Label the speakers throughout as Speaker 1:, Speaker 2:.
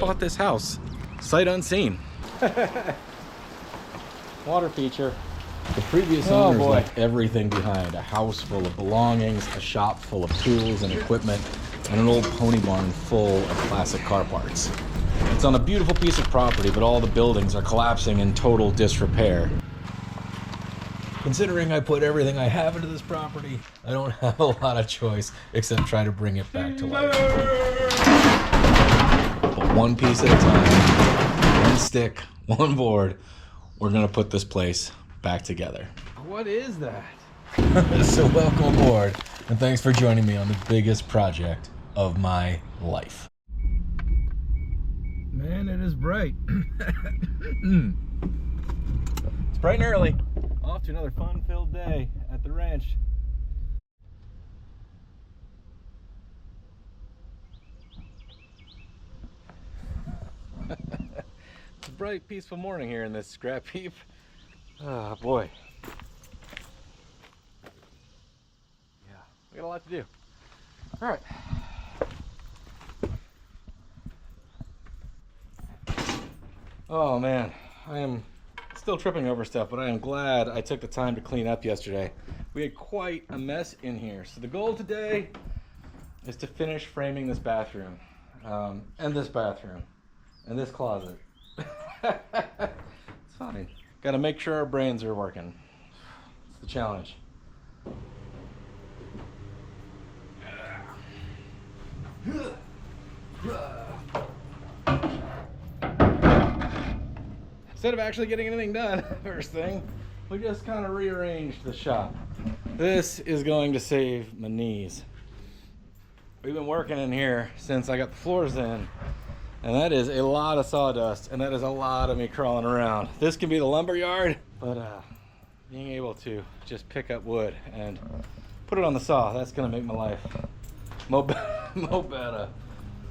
Speaker 1: bought this house sight unseen. Water feature. The previous owners left everything behind. A house full of belongings, a shop full of tools and equipment, and an old pony barn full of classic car parts. It's on a beautiful piece of property, but all the buildings are collapsing in total disrepair. Considering I put everything I have into this property, I don't have a lot of choice except try to bring it back to life. But one piece at a time, one stick, one board, we're gonna put this place back together.
Speaker 2: What is that?
Speaker 1: So welcome aboard, and thanks for joining me on the biggest project of my life.
Speaker 2: Man, it is bright.
Speaker 1: It's bright and early.
Speaker 2: Off to another fun-filled day at the ranch. It's a bright, peaceful morning here in this scrap heap. Ah, boy. Yeah, we got a lot to do. All right. Oh man, I am still tripping over stuff, but I am glad I took the time to clean up yesterday. We had quite a mess in here. So the goal today is to finish framing this bathroom, and this bathroom, and this closet. It's fine. Got to make sure our brains are working. It's the challenge. Instead of actually getting anything done, first thing, we just kind of rearranged the shop. This is going to save my knees. We've been working in here since I got the floors in, and that is a lot of sawdust, and that is a lot of me crawling around. This can be the lumber yard, but being able to just pick up wood and put it on the saw, that's gonna make my life mo better.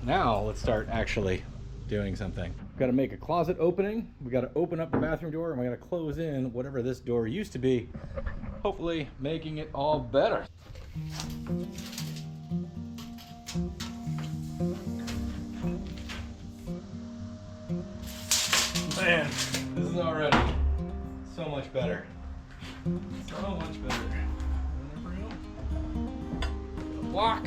Speaker 2: Now let's start actually doing something. We've got to make a closet opening. We got to open up the bathroom door, and we got to close in whatever this door used to be, hopefully making it all better. Man, this is already so much better. So much better. Block.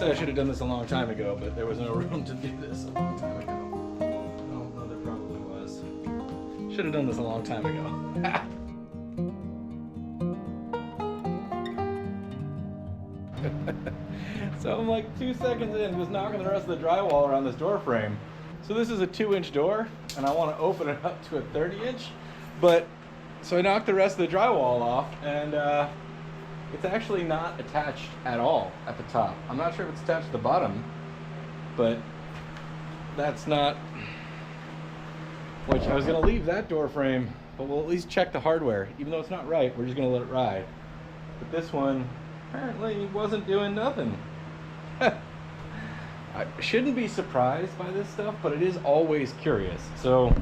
Speaker 2: I should have done this a long time ago, but there was no room to do this a long time ago. No, there probably was. Should have done this a long time ago. So I'm like 2 seconds in, just knocking the rest of the drywall around this door frame. So this is a 2-inch door, and I want to open it up to a 30-inch. But so I knocked the rest of the drywall off, and it's actually not attached at all at the top. I'm not sure if it's attached to the bottom, but that's not, which I was gonna leave that door frame, but we'll at least check the hardware. Even though it's not right, we're just gonna let it ride. But this one apparently wasn't doing nothing. I shouldn't be surprised by this stuff, but it is always curious. So,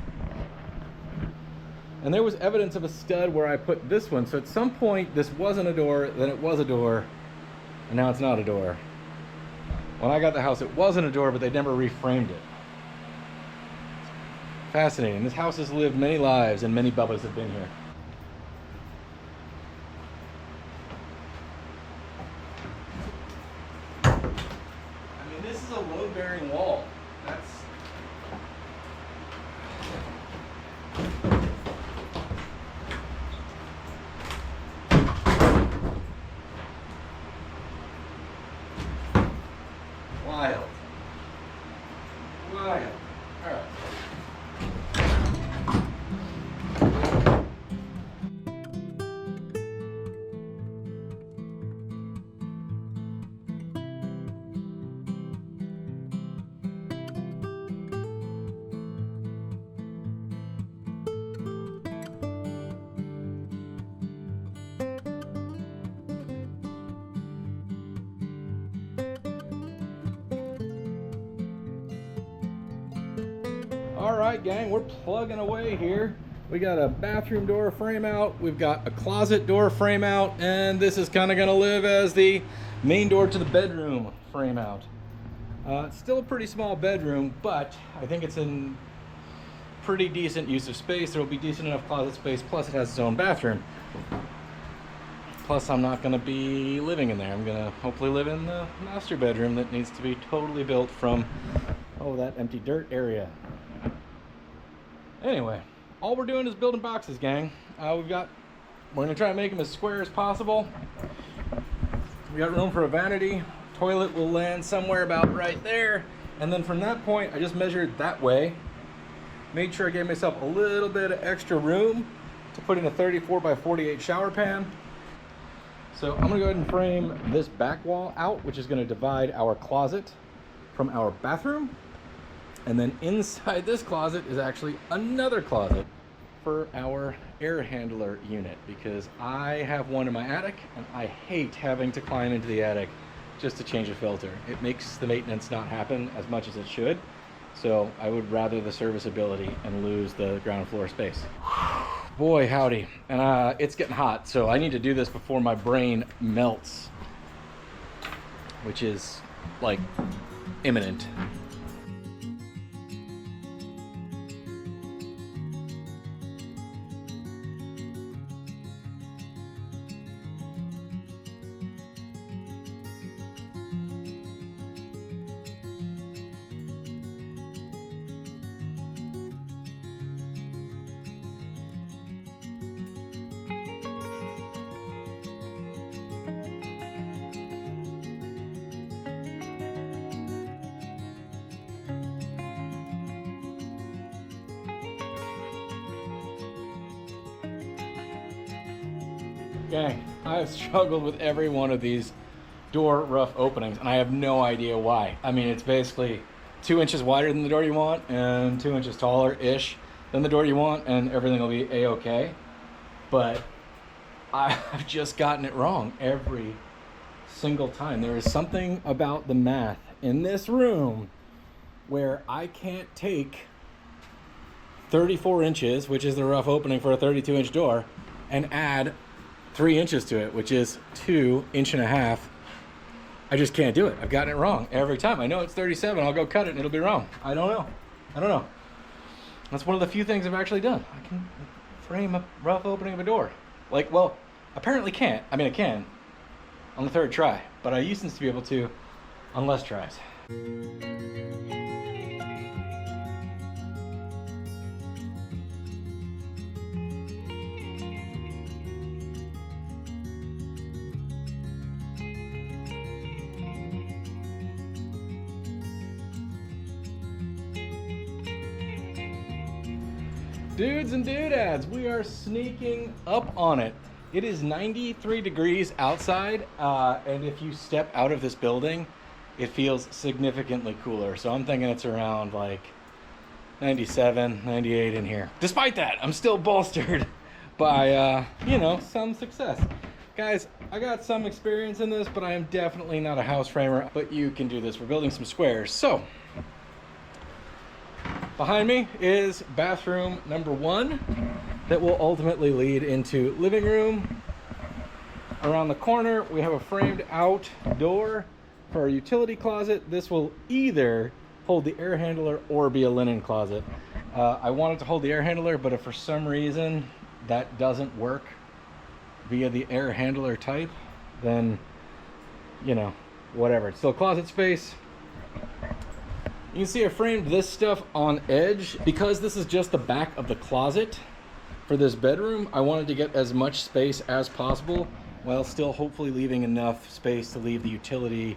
Speaker 2: and there was evidence of a stud where I put this one. So at some point, this wasn't a door, then it was a door, and now it's not a door. When I got the house, it wasn't a door, but they never reframed it. Fascinating. This house has lived many lives, and many Bubbas have been here. I mean, this is a load-bearing wall. That's... wild. Wild. All right. All right, gang, we're plugging away here. We got a bathroom door frame out, we've got a closet door frame out, and this is kind of gonna live as the main door to the bedroom frame out. It's still a pretty small bedroom, but I think it's in pretty decent use of space. There will be decent enough closet space, plus it has its own bathroom. Plus I'm not gonna be living in there. I'm gonna hopefully live in the master bedroom that needs to be totally built from, oh, that empty dirt area. Anyway, all we're doing is building boxes, gang. We're gonna try and make them as square as possible. We got room for a vanity. Toilet will land somewhere about right there. And then from that point, I just measured that way. Made sure I gave myself a little bit of extra room to put in a 34 by 48 shower pan. So I'm gonna go ahead and frame this back wall out, which is gonna divide our closet from our bathroom. And then inside this closet is actually another closet for our air handler unit, because I have one in my attic and I hate having to climb into the attic just to change a filter. It makes the maintenance not happen as much as it should. So I would rather the serviceability and lose the ground floor space. Boy, howdy. And it's getting hot, so I need to do this before my brain melts, which is like imminent. Gang, I have struggled with every one of these door rough openings, and I have no idea why. I mean, it's basically 2 inches wider than the door you want and 2 inches taller-ish than the door you want, and everything will be a-okay. But I've just gotten it wrong every single time. There is something about the math in this room where I can't take 34 inches, which is the rough opening for a 32-inch door, and add 3 inches to it, which is 2.5 inches. I just can't do it. I've gotten it wrong every time. I know it's 37. I'll go cut it and it'll be wrong. I don't know. That's one of the few things I've actually done. I can frame a rough opening of a door. Like, well, apparently can't. I mean, I can on the 3rd try, but I used to be able to on less tries. Dudes and dudeads, we are sneaking up on it. It is 93 degrees outside, and if you step out of this building, it feels significantly cooler. So I'm thinking it's around like 97, 98 in here. Despite that, I'm still bolstered by, some success. Guys, I got some experience in this, but I am definitely not a house framer, but you can do this. We're building some squares. So behind me is bathroom number 1 that will ultimately lead into living room. Around the corner, we have a framed out door for our utility closet. This will either hold the air handler or be a linen closet. I wanted to hold the air handler, but if for some reason that doesn't work via the air handler type, then, whatever. It's still closet space. You can see I framed this stuff on edge. Because this is just the back of the closet for this bedroom, I wanted to get as much space as possible while still hopefully leaving enough space to leave the utility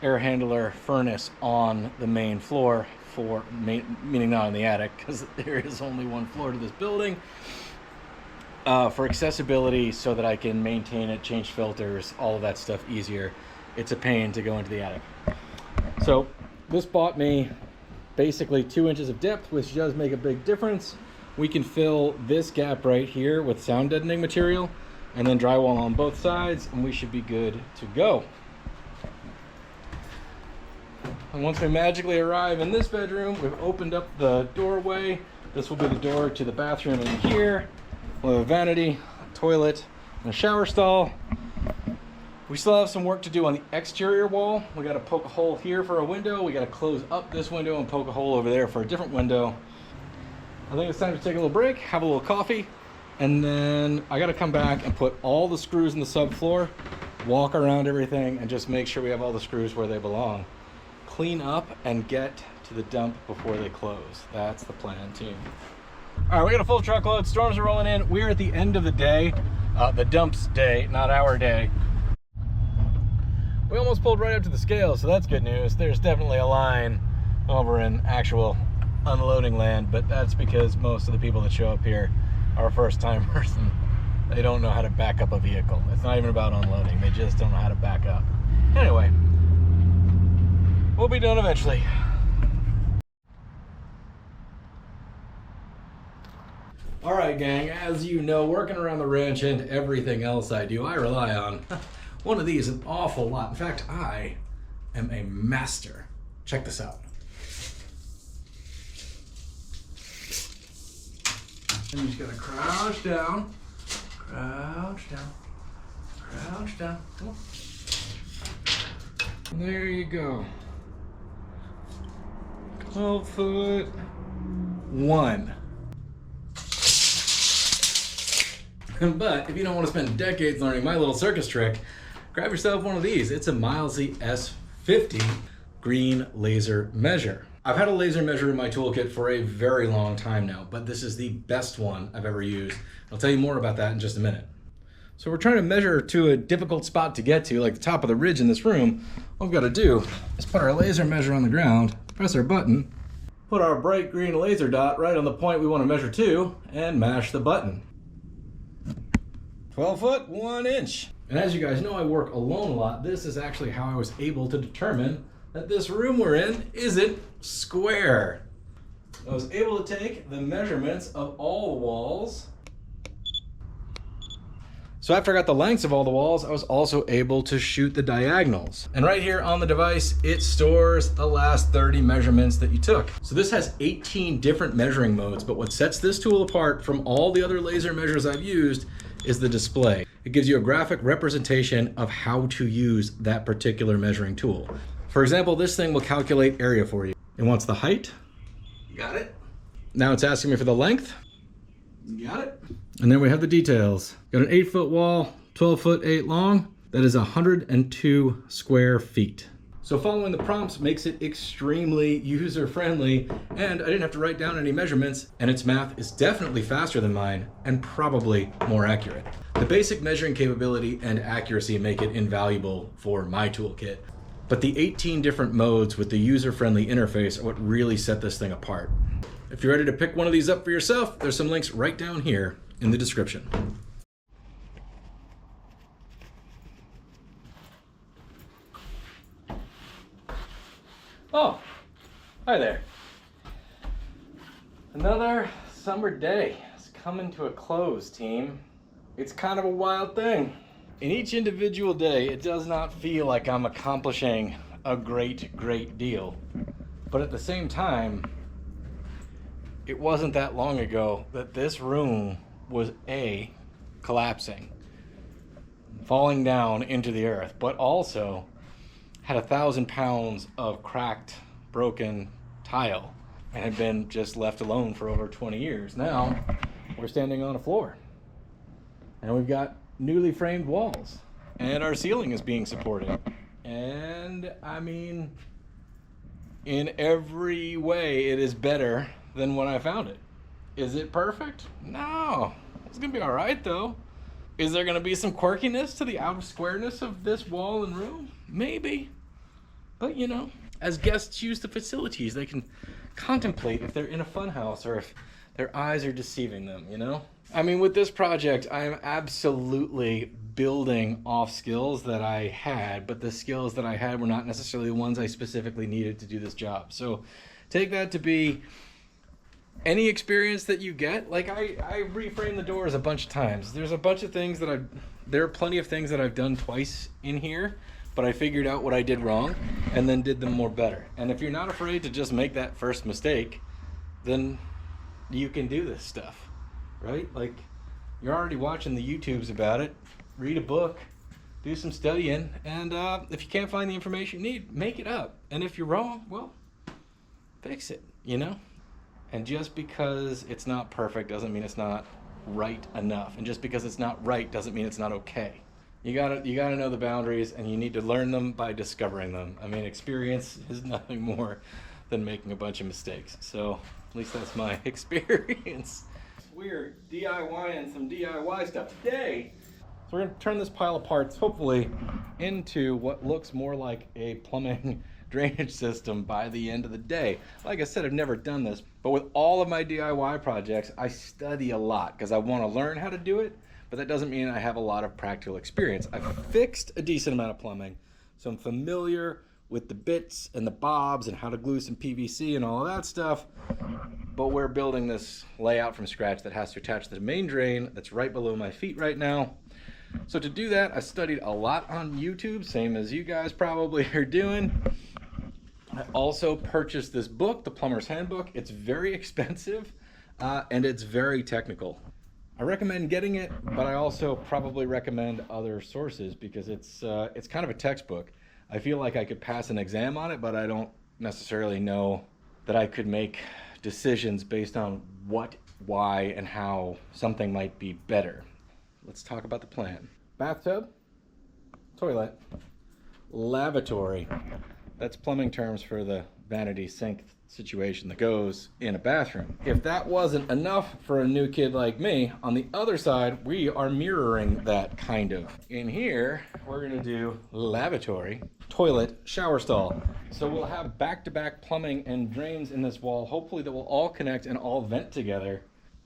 Speaker 2: air handler furnace on the main floor, meaning not in the attic, because there is only one floor to this building, for accessibility, so that I can maintain it, change filters, all of that stuff easier. It's a pain to go into the attic. So this bought me basically 2 inches of depth, which does make a big difference. We can fill this gap right here with sound deadening material and then drywall on both sides, and we should be good to go. And once we magically arrive in this bedroom, we've opened up the doorway. This will be the door to the bathroom in here. We'll have a vanity, a toilet, and a shower stall. We still have some work to do on the exterior wall. We got to poke a hole here for a window. We got to close up this window and poke a hole over there for a different window. I think it's time to take a little break, have a little coffee, and then I got to come back and put all the screws in the subfloor, walk around everything, and just make sure we have all the screws where they belong. Clean up and get to the dump before they close. That's the plan, team. All right, we got a full truckload. Storms are rolling in. We're at the end of the day. The dump's day, not our day. We almost pulled right up to the scale, so that's good news. There's definitely a line over in actual unloading land, but that's because most of the people that show up here are first timers and they don't know how to back up a vehicle. It's not even about unloading. They just don't know how to back up. Anyway, we'll be done eventually. All right, gang, as you know, working around the ranch and everything else I do, I rely on one of these an awful lot. In fact, I am a master. Check this out. And you just gotta crouch down, crouch down, crouch down. Come on. And there you go. 12-foot 1. But if you don't want to spend decades learning my little circus trick, grab yourself one of these. It's a MILESEEY S50 green laser measure. I've had a laser measure in my toolkit for a very long time now, but this is the best one I've ever used. I'll tell you more about that in just a minute. So we're trying to measure to a difficult spot to get to, like the top of the ridge in this room. What we've got to do is put our laser measure on the ground, press our button, put our bright green laser dot right on the point we want to measure to, and mash the button. 12-foot 1 inch. And as you guys know, I work alone a lot. This is actually how I was able to determine that this room we're in isn't square. I was able to take the measurements of all the walls. So after I got the lengths of all the walls, I was also able to shoot the diagonals. And right here on the device, it stores the last 30 measurements that you took. So this has 18 different measuring modes, but what sets this tool apart from all the other laser measures I've used is the display. It gives you a graphic representation of how to use that particular measuring tool. For example, this thing will calculate area for you. It wants the height. You got it. Now it's asking me for the length. You got it. And then we have the details. Got an 8-foot wall, 12-foot 8 long. That is 102 square feet. So following the prompts makes it extremely user-friendly, and I didn't have to write down any measurements, and its math is definitely faster than mine and probably more accurate. The basic measuring capability and accuracy make it invaluable for my toolkit, but the 18 different modes with the user-friendly interface are what really set this thing apart. If you're ready to pick one of these up for yourself, there's some links right down here in the description. Oh, hi there. Another summer day is coming to a close, team. It's kind of a wild thing. In each individual day, it does not feel like I'm accomplishing a great deal. But at the same time, it wasn't that long ago that this room was collapsing, falling down into the earth, but also had 1,000 pounds of cracked, broken tile and had been just left alone for over 20 years. Now we're standing on a floor and we've got newly framed walls and our ceiling is being supported. And I mean, in every way, it is better than when I found it. Is it perfect? No. It's gonna be all right though. Is there gonna be some quirkiness to the out of squareness of this wall and room? Maybe. But you know, as guests use the facilities, they can contemplate if they're in a fun house or if their eyes are deceiving them, you know? I mean, with this project, I am absolutely building off skills that I had, but the skills that I had were not necessarily the ones I specifically needed to do this job. So take that to be any experience that you get. Like I reframed the doors a bunch of times. There's a bunch of things that there are plenty of things that I've done twice in here, but I figured out what I did wrong and then did them more better. And if you're not afraid to just make that first mistake, then you can do this stuff, right? Like, you're already watching the YouTubes about it. Read a book, do some studying, and if you can't find the information you need, make it up. And if you're wrong, well, fix it, you know? And just because it's not perfect doesn't mean it's not right enough. And just because it's not right doesn't mean it's not okay. You gotta know the boundaries, and you need to learn them by discovering them. I mean, experience is nothing more than making a bunch of mistakes. So at least that's my experience. We're DIYing some DIY stuff today. So we're gonna turn this pile of parts, hopefully, into what looks more like a plumbing drainage system by the end of the day. Like I said, I've never done this, but with all of my DIY projects, I study a lot because I want to learn how to do it, but that doesn't mean I have a lot of practical experience. I've fixed a decent amount of plumbing, so I'm familiar with the bits and the bobs and how to glue some PVC and all of that stuff, but we're building this layout from scratch that has to attach to the main drain that's right below my feet right now. So to do that, I studied a lot on YouTube, same as you guys probably are doing. I also purchased this book, The Plumber's Handbook. It's very expensive and it's very technical. I recommend getting it, but I also probably recommend other sources because it's kind of a textbook. I feel like I could pass an exam on it, but I don't necessarily know that I could make decisions based on what, why, and how something might be better. Let's talk about the plan. Bathtub, toilet, lavatory. That's plumbing terms for the vanity sink situation that goes in a bathroom. If that wasn't enough for a new kid like me, on the other side, we are mirroring that kind of. In here, we're gonna do lavatory, toilet, shower stall. So we'll have back-to-back plumbing and drains in this wall, hopefully that will all connect and all vent together.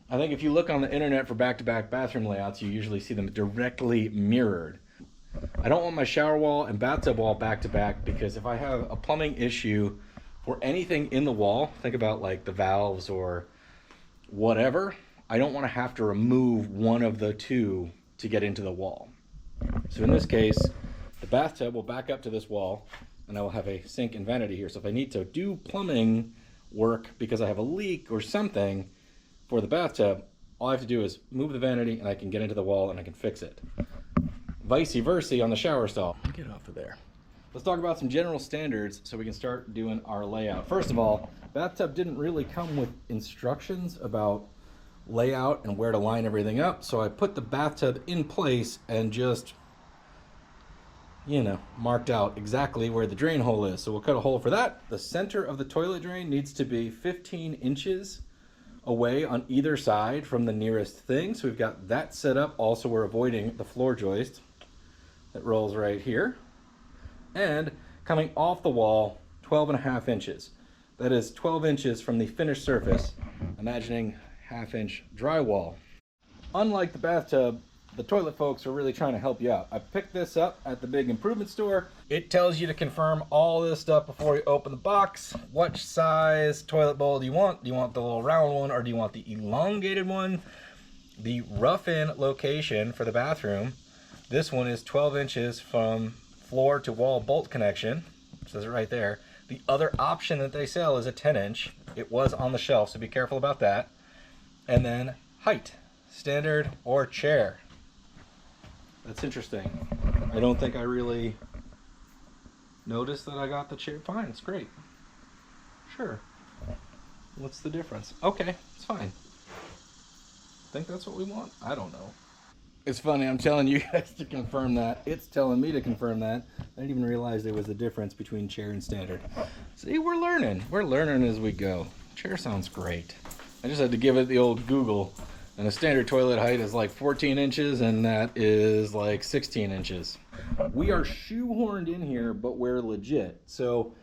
Speaker 2: I think if you look on the internet for back-to-back bathroom layouts, you usually see them directly mirrored. I don't want my shower wall and bathtub wall back-to-back because if I have a plumbing issue for anything in the wall, think about like the valves or whatever, I don't want to have to remove one of the two to get into the wall. So in this case, the bathtub will back up to this wall and I will have a sink and vanity here. So if I need to do plumbing work because I have a leak or something for the bathtub, all I have to do is move the vanity and I can get into the wall and I can fix it. Vice versa on the shower stall. Get off of there. Let's talk about some general standards so we can start doing our layout. First of all, bathtub didn't really come with instructions about layout and where to line everything up, so I put the bathtub in place and just, you know, marked out exactly where the drain hole is. So we'll cut a hole for that. The center of the toilet drain needs to be 15 inches away on either side from the nearest thing. So we've got that set up. Also, we're avoiding the floor joist that rolls right here. And coming off the wall, 12.5 inches. That is 12 inches from the finished surface, imagining half-inch drywall. Unlike the bathtub, the toilet folks are really trying to help you out. I picked this up at the big improvement store. It tells you to confirm all this stuff before you open the box. What size toilet bowl do you want? Do you want the little round one or do you want the elongated one? The rough-in location for the bathroom, this one is 12 inches from floor to wall bolt connection. It says it right there. The other option that they sell is a 10-inch. It was on the shelf, so be careful about that. And then height, standard or chair. That's interesting. I don't think I really noticed that I got the chair. Fine, it's great. Sure. What's the difference? Okay, it's fine. Think that's what we want? I don't know. It's funny, I'm telling you guys to confirm that. It's telling me to confirm that. I didn't even realize there was a difference between chair and standard. See, we're learning. We're learning as we go. Chair sounds great. I just had to give it the old Google. And a standard toilet height is like 14 inches, and that is like 16 inches. We are shoehorned in here, but we're legit. So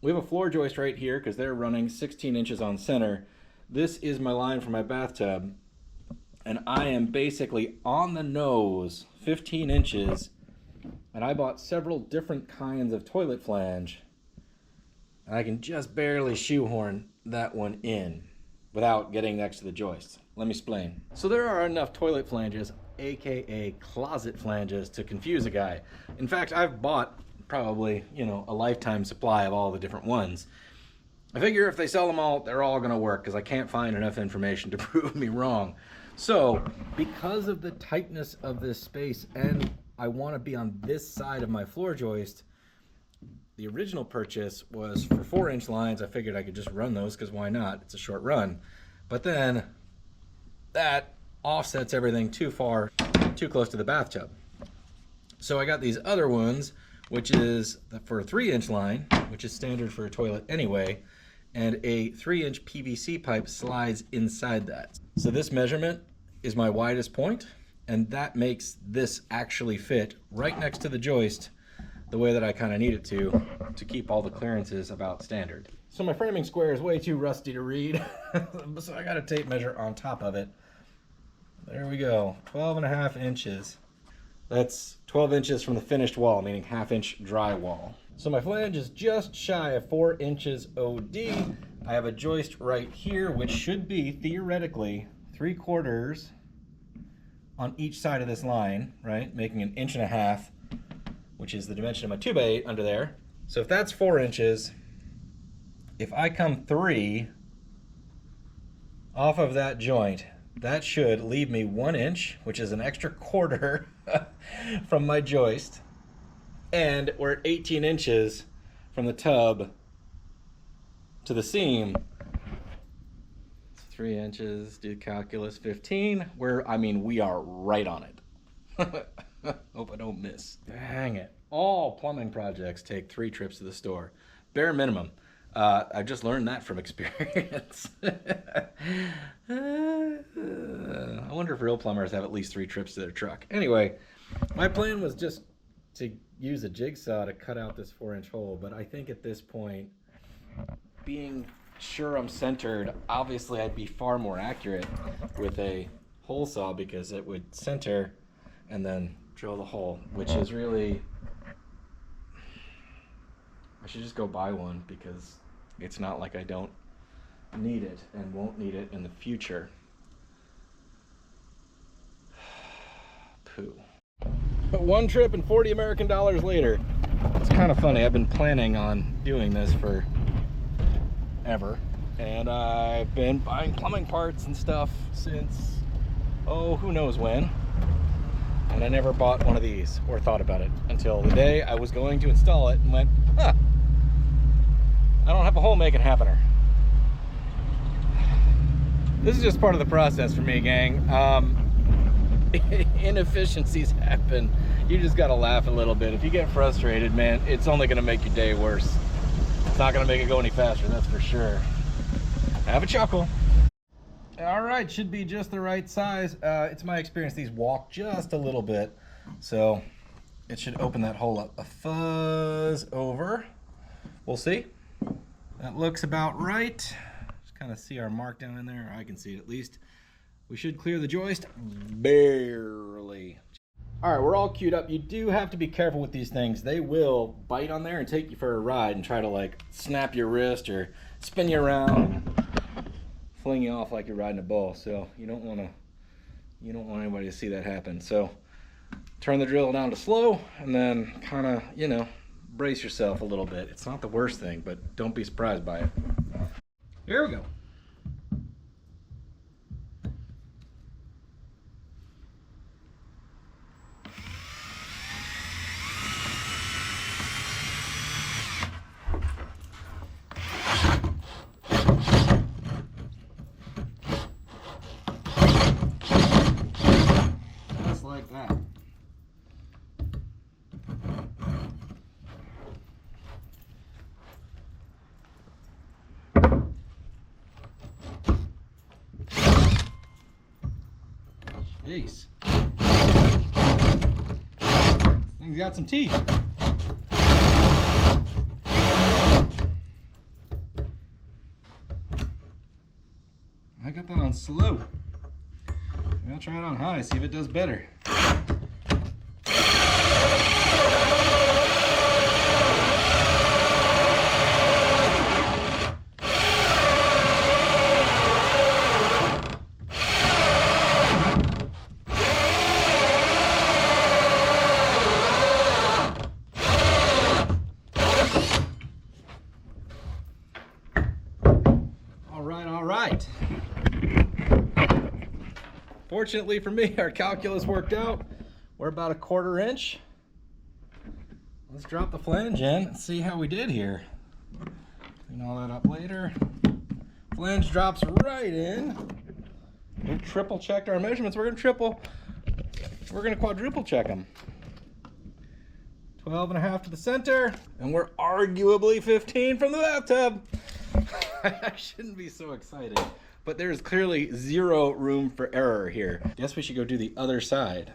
Speaker 2: we have a floor joist right here because they're running 16 inches on center. This is my line for my bathtub. And I am basically on the nose, 15 inches. And I bought several different kinds of toilet flange. And I can just barely shoehorn that one in without getting next to the joist. Let me explain. So there are enough toilet flanges, aka closet flanges, to confuse a guy. In fact, I've bought probably, you know, a lifetime supply of all the different ones. I figure if they sell them all, they're all gonna work because I can't find enough information to prove me wrong. So, because of the tightness of this space, and I want to be on this side of my floor joist, the original purchase was for 4-inch lines. I figured I could just run those because why not? It's a short run. But then that offsets everything too far, too close to the bathtub. So I got these other ones, which is for a 3-inch line, which is standard for a toilet anyway, and a 3-inch PVC pipe slides inside that. So this measurement is my widest point, and that makes this actually fit right next to the joist the way that I kind of need it to keep all the clearances about standard. So my framing square is way too rusty to read, so I got a tape measure on top of it. There we go, 12.5 inches. That's 12 inches from the finished wall, meaning 1/2 inch drywall. So my flange is just shy of 4 inches OD. I have a joist right here, which should be theoretically 3/4 on each side of this line, right? Making 1.5 inches, which is the dimension of my 2x8 under there. So if that's 4 inches, if I come 3 off of that joint, that should leave me 1 inch, which is an extra 1/4 from my joist. And we're at 18 inches from the tub to the seam. 3 inches, do calculus, 15. We are right on it. Hope I don't miss. Dang it. All plumbing projects take 3 trips to the store. Bare minimum. I just learned that from experience. I wonder if real plumbers have at least 3 trips to their truck. Anyway, my plan was just to use a jigsaw to cut out this 4-inch hole, but I think at this point, being sure I'm centered, obviously I'd be far more accurate with a hole saw because it would center and then drill the hole, which is really, I should just go buy one because it's not like I don't need it and won't need it in the future. Poo. But 1 trip and 40 American dollars later. It's kind of funny. I've been planning on doing this for ever, and I've been buying plumbing parts and stuff since, oh, who knows when. And I never bought one of these or thought about it until the day I was going to install it and went, huh, I don't have a hole making happener. This is just part of the process for me, gang. Inefficiencies happen. You just gotta laugh a little bit. If you get frustrated, man, it's only gonna make your day worse. It's not gonna make it go any faster, that's for sure. Have a chuckle. All right, should be just the right size. It's my experience, these walk just a little bit, so it should open that hole up a fuzz over. We'll see. That looks about right. Just kind of see our mark down in there. I can see it at least. We should clear the joist, barely. All right, we're all queued up. You do have to be careful with these things. They will bite on there and take you for a ride and try to like snap your wrist or spin you around and fling you off like you're riding a bull. So you don't want anybody to see that happen. So turn the drill down to slow and then kind of, you know, brace yourself a little bit. It's not the worst thing, but don't be surprised by it. Here we go. Like that. Jeez. Thing's got some teeth. I got that on slow. I'll try it on high, see if it does better. Fortunately for me, our calculus worked out. We're about a 1/4 inch. Let's drop the flange in and see how we did here. Clean all that up later. Flange drops right in. We triple checked our measurements. We're gonna quadruple check them. 12.5 to the center, and we're arguably 15 from the bathtub. I shouldn't be so excited, but there's clearly zero room for error here. Guess we should go do the other side.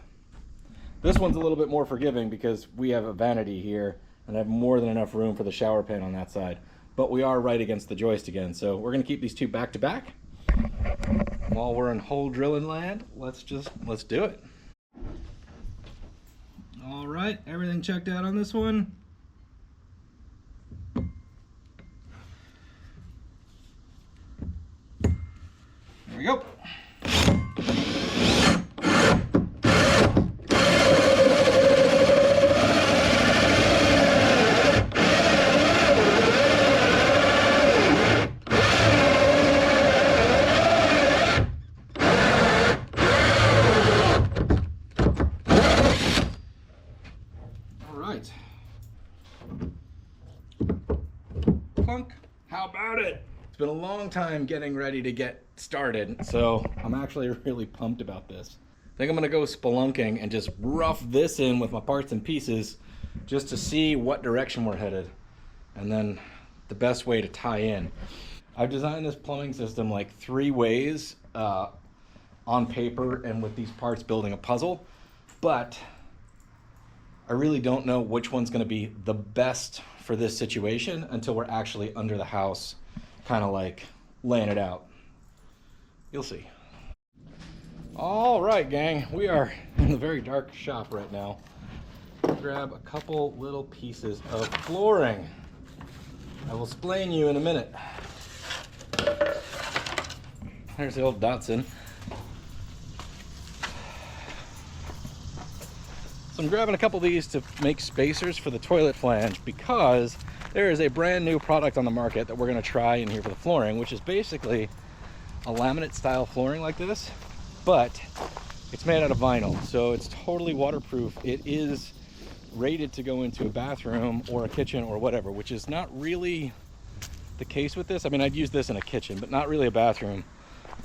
Speaker 2: This one's a little bit more forgiving because we have a vanity here and I have more than enough room for the shower pan on that side. But we are right against the joist again, so we're gonna keep these two back to back. While we're in hole drilling land, let's do it. All right, everything checked out on this one. There we go. Clunk. How about it? It's been a long time getting ready to get started, so I'm actually really pumped about this. I think I'm gonna go spelunking and just rough this in with my parts and pieces just to see what direction we're headed and then the best way to tie in. I've designed this plumbing system like 3 ways on paper and with these parts building a puzzle, but I really don't know which one's gonna be the best for this situation until we're actually under the house, kind of like laying it out. You'll see. All right, gang, we are in the very dark shop right now. Grab a couple little pieces of flooring. I will explain you in a minute. There's the old Datsun. So I'm grabbing a couple of these to make spacers for the toilet flange because there is a brand new product on the market that we're going to try in here for the flooring, which is basically a laminate style flooring like this, but it's made out of vinyl, so it's totally waterproof. It is rated to go into a bathroom or a kitchen or whatever, which is not really the case with this. I mean, I'd use this in a kitchen, but not really a bathroom.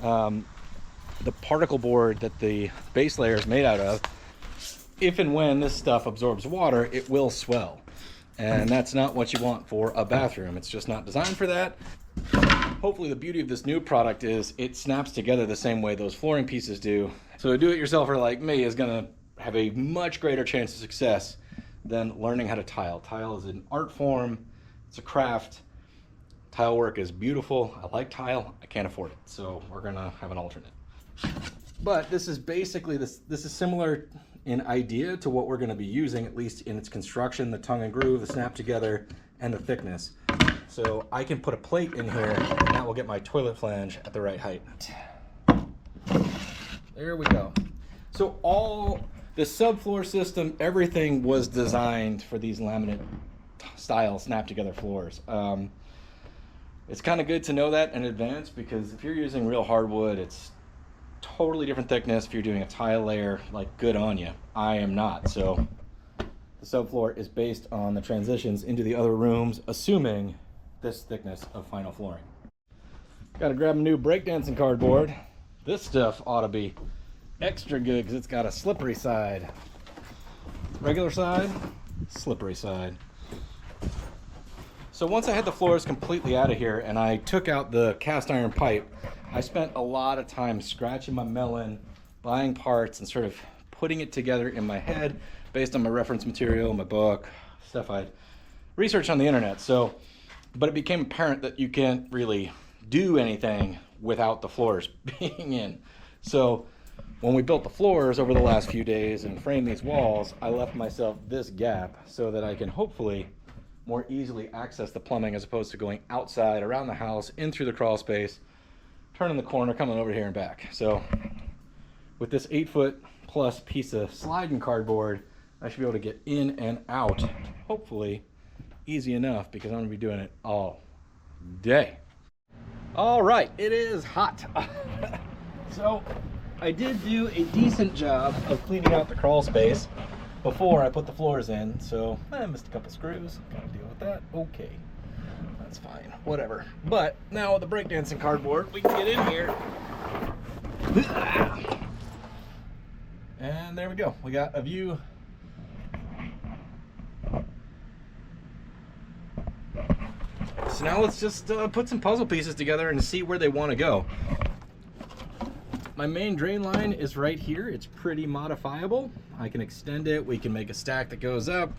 Speaker 2: The particle board that the base layer is made out of, if and when this stuff absorbs water, it will swell. And that's not what you want for a bathroom. It's just not designed for that. Hopefully the beauty of this new product is it snaps together the same way those flooring pieces do. So a do-it-yourselfer like me is gonna have a much greater chance of success than learning how to tile. Tile is an art form, it's a craft. Tile work is beautiful. I like tile, I can't afford it. So we're gonna have an alternate. But this is basically, this is similar in idea to what we're going to be using, at least in its construction, the tongue and groove, the snap together, and the thickness. So I can put a plate in here, and that will get my toilet flange at the right height. There we go. So all the subfloor system, everything was designed for these laminate style snap together floors. It's kind of good to know that in advance, because if you're using real hardwood, it's totally different thickness. If you're doing a tile layer, like, good on you. I am not. So the subfloor is based on the transitions into the other rooms, assuming this thickness of final flooring. Got to grab a new breakdancing cardboard. This stuff ought to be extra good because it's got a slippery side. Regular side, slippery side. So once I had the floors completely out of here and I took out the cast iron pipe, I spent a lot of time scratching my melon, buying parts, and sort of putting it together in my head based on my reference material, my book, stuff I'd researched on the internet. But it became apparent that you can't really do anything without the floors being in. So when we built the floors over the last few days and framed these walls, I left myself this gap so that I can hopefully more easily access the plumbing as opposed to going outside, around the house, in through the crawl space, turning the corner, coming over here and back. So with this 8-foot plus piece of sliding cardboard, I should be able to get in and out, hopefully easy enough, because I'm gonna be doing it all day. All right, it is hot. So I did do a decent job of cleaning out the crawl space before I put the floors in, so I missed a couple screws. Gotta deal with that. Okay, that's fine, whatever. But now with the breakdancing cardboard, we can get in here. And there we go. We got a view. So now let's just put some puzzle pieces together and see where they want to go. My main drain line is right here. It's pretty modifiable. I can extend it. We can make a stack that goes up.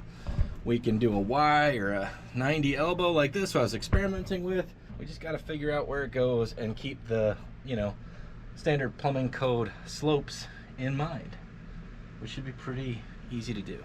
Speaker 2: We can do a Y or a 90 elbow like this, what I was experimenting with. We just got to figure out where it goes and keep the, you know, standard plumbing code slopes in mind, which should be pretty easy to do.